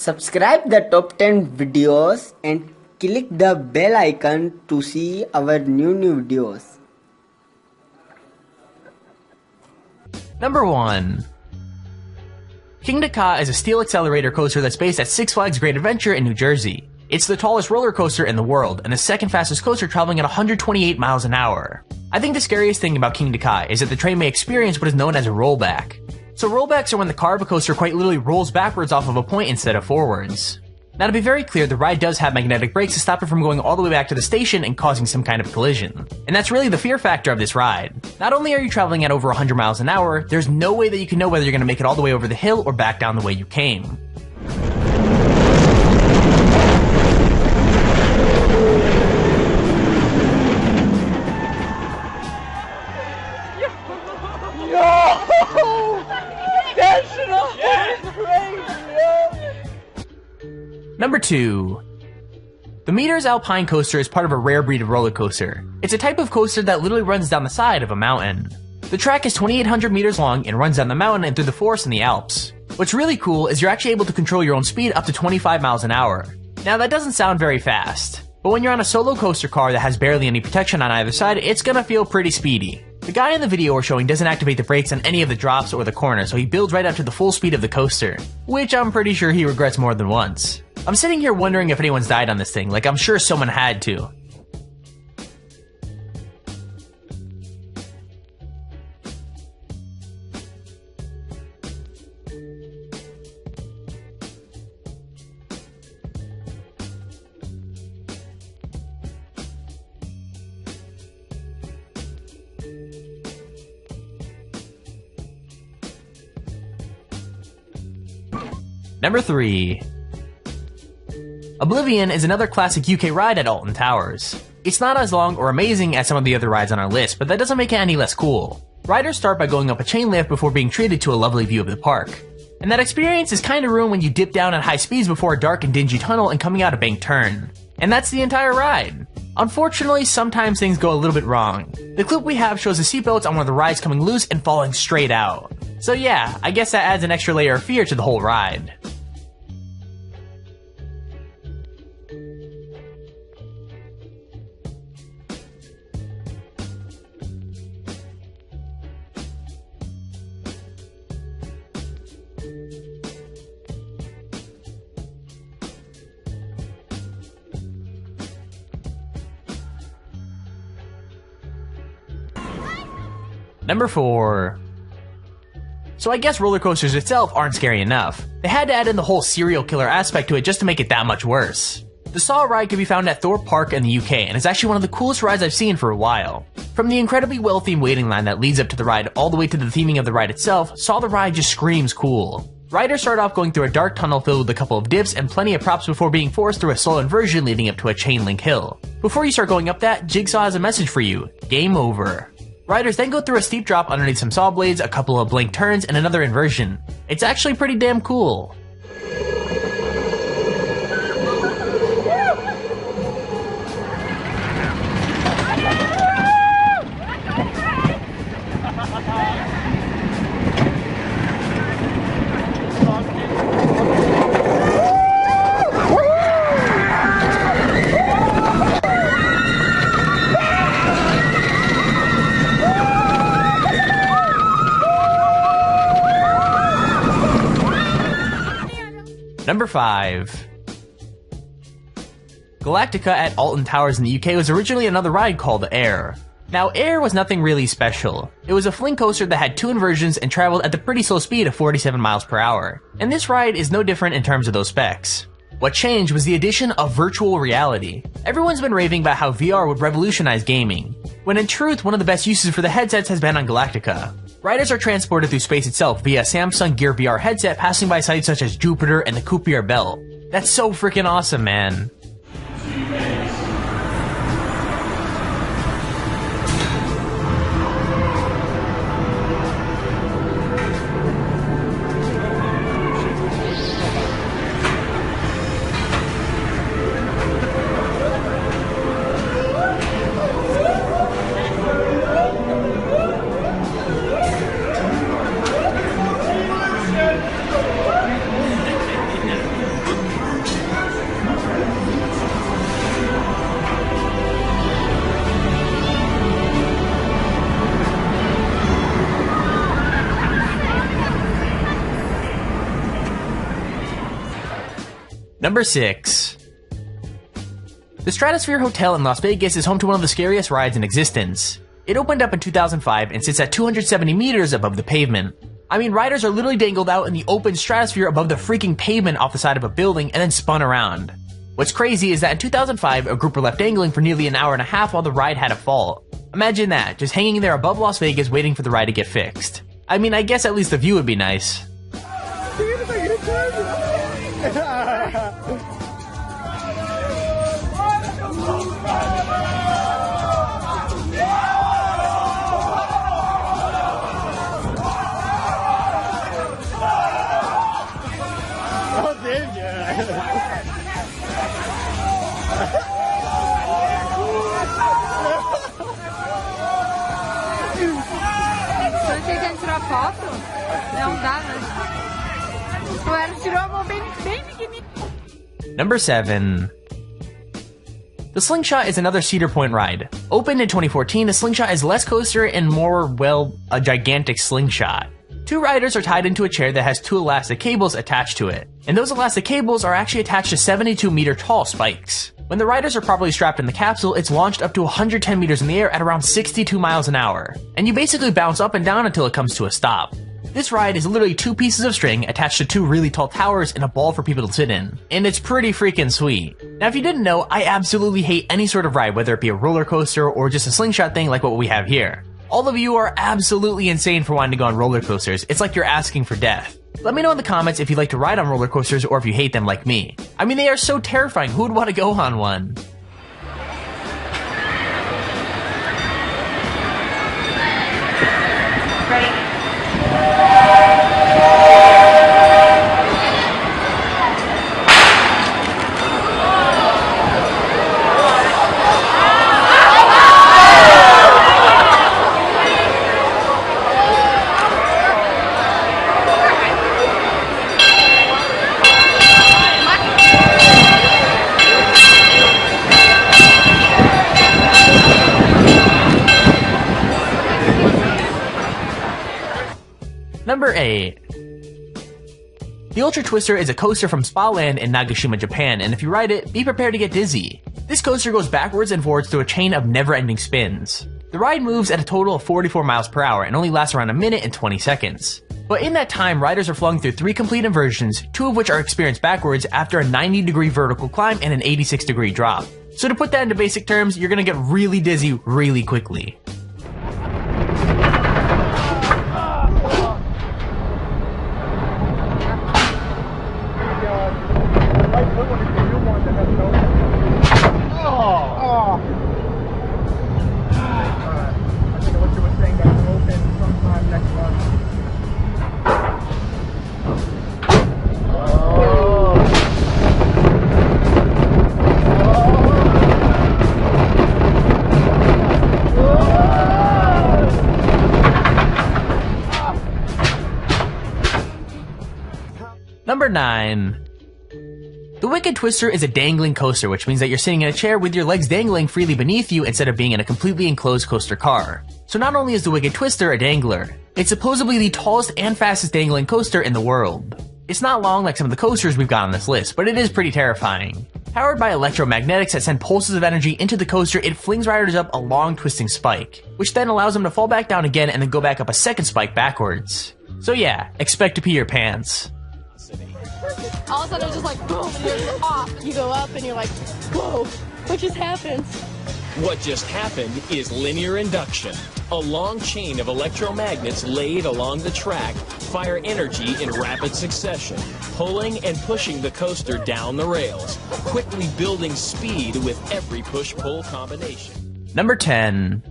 Subscribe the top 10 videos and click the bell icon to see our new videos. Number 1. Kingda Ka is a steel accelerator coaster that's based at Six Flags Great Adventure in New Jersey. It's the tallest roller coaster in the world and the second fastest coaster, traveling at 128 miles an hour. I think the scariest thing about Kingda Ka is that the train may experience what is known as a rollback. So rollbacks are when the car of a coaster quite literally rolls backwards off of a point instead of forwards. Now, to be very clear, the ride does have magnetic brakes to stop it from going all the way back to the station and causing some kind of collision. And that's really the fear factor of this ride. Not only are you traveling at over 100 miles an hour, there's no way that you can know whether you're going to make it all the way over the hill or back down the way you came. Number 2. The Meters Alpine Coaster is part of a rare breed of roller coaster. It's a type of coaster that literally runs down the side of a mountain. The track is 2,800 meters long and runs down the mountain and through the forest in the Alps. What's really cool is you're actually able to control your own speed up to 25 miles an hour. Now, that doesn't sound very fast, but when you're on a solo coaster car that has barely any protection on either side, it's gonna feel pretty speedy. The guy in the video we're showing doesn't activate the brakes on any of the drops or the corners, so he builds right up to the full speed of the coaster, which I'm pretty sure he regrets more than once. I'm sitting here wondering if anyone's died on this thing, like I'm sure someone had to. Number 3. Oblivion is another classic UK ride at Alton Towers. It's not as long or amazing as some of the other rides on our list, but that doesn't make it any less cool. Riders start by going up a chain lift before being treated to a lovely view of the park. And that experience is kinda ruined when you dip down at high speeds before a dark and dingy tunnel and coming out a banked turn. And that's the entire ride. Unfortunately, sometimes things go a little bit wrong. The clip we have shows the seatbelts on one of the rides coming loose and falling straight out. So yeah, I guess that adds an extra layer of fear to the whole ride. Number 4. So I guess roller coasters itself aren't scary enough. They had to add in the whole serial killer aspect to it just to make it that much worse. The Saw ride can be found at Thorpe Park in the UK, and it's actually one of the coolest rides I've seen for a while. From the incredibly well-themed waiting line that leads up to the ride all the way to the theming of the ride itself, Saw the ride just screams cool. Riders start off going through a dark tunnel filled with a couple of dips and plenty of props before being forced through a slow inversion leading up to a chain link hill. Before you start going up that, Jigsaw has a message for you: game over. Riders then go through a steep drop underneath some saw blades, a couple of blank turns, and another inversion. It's actually pretty damn cool. Number 5. Galactica at Alton Towers in the UK was originally another ride called Air. Now, Air was nothing really special. It was a fling coaster that had 2 inversions and traveled at the pretty slow speed of 47 miles per hour. And this ride is no different in terms of those specs. What changed was the addition of virtual reality. Everyone's been raving about how VR would revolutionize gaming, when in truth, one of the best uses for the headsets has been on Galactica. Riders are transported through space itself via a Samsung Gear VR headset, passing by sites such as Jupiter and the Kuiper Belt. That's so freaking awesome, man. Number 6. The Stratosphere Hotel in Las Vegas is home to one of the scariest rides in existence. It opened up in 2005 and sits at 270 meters above the pavement. I mean, riders are literally dangled out in the open stratosphere above the freaking pavement off the side of a building and then spun around. What's crazy is that in 2005, a group were left dangling for nearly an hour and a half while the ride had a fault. Imagine that, just hanging there above Las Vegas waiting for the ride to get fixed. I mean, I guess at least the view would be nice. Tô tentando tirar foto? Não dá, né? O Eros tirou a mão bem pequenininha. Number 7. The Slingshot is another Cedar Point ride. Opened in 2014, the Slingshot is less coaster and more, well, a gigantic slingshot. 2 riders are tied into a chair that has 2 elastic cables attached to it, and those elastic cables are actually attached to 72 meter tall spikes. When the riders are properly strapped in the capsule, it's launched up to 110 meters in the air at around 62 miles an hour, and you basically bounce up and down until it comes to a stop. This ride is literally 2 pieces of string attached to 2 really tall towers and a ball for people to sit in, and it's pretty freaking sweet. Now if you didn't know, I absolutely hate any sort of ride, whether it be a roller coaster or just a slingshot thing like what we have here. All of you are absolutely insane for wanting to go on roller coasters. It's like you're asking for death. Let me know in the comments if you like to ride on roller coasters or if you hate them like me. I mean, they are so terrifying. Who would want to go on one? Ready? Number 8. The Ultra Twister is a coaster from Spa Land in Nagashima, Japan, and if you ride it, be prepared to get dizzy. This coaster goes backwards and forwards through a chain of never-ending spins. The ride moves at a total of 44 miles per hour and only lasts around a minute and 20 seconds. But in that time, riders are flung through 3 complete inversions, 2 of which are experienced backwards after a 90-degree vertical climb and an 86-degree drop. So to put that into basic terms, you're gonna get really dizzy really quickly. Number 9. The Wicked Twister is a dangling coaster, which means that you're sitting in a chair with your legs dangling freely beneath you instead of being in a completely enclosed coaster car. So not only is the Wicked Twister a dangler, it's supposedly the tallest and fastest dangling coaster in the world. It's not long like some of the coasters we've got on this list, but it is pretty terrifying. Powered by electromagnetics that send pulses of energy into the coaster, it flings riders up a long twisting spike, which then allows them to fall back down again and then go back up a second spike backwards. So yeah, expect to pee your pants. All of a sudden it's just like boom and you're off. You go up and you're like, whoa, what just happened? What just happened is linear induction. A long chain of electromagnets laid along the track fire energy in rapid succession, pulling and pushing the coaster down the rails, quickly building speed with every push-pull combination. Number 10.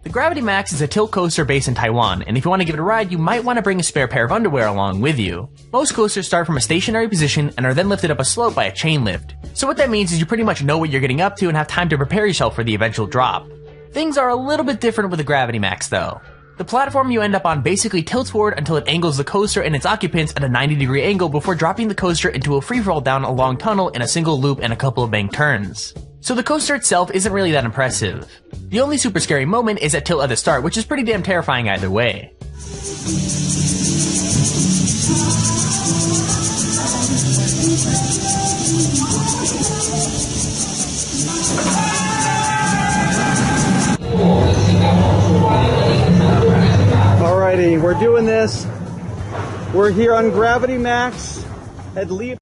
The Gravity Max is a tilt coaster based in Taiwan, and if you want to give it a ride, you might want to bring a spare pair of underwear along with you. Most coasters start from a stationary position and are then lifted up a slope by a chain lift. So what that means is you pretty much know what you're getting up to and have time to prepare yourself for the eventual drop. Things are a little bit different with the Gravity Max though. The platform you end up on basically tilts forward until it angles the coaster and its occupants at a 90-degree angle before dropping the coaster into a freefall down a long tunnel in a single loop and a couple of banked turns. So the coaster itself isn't really that impressive. The only super scary moment is at tilt at the start, which is pretty damn terrifying either way. We're doing this. We're here on Gravity Max at Leap.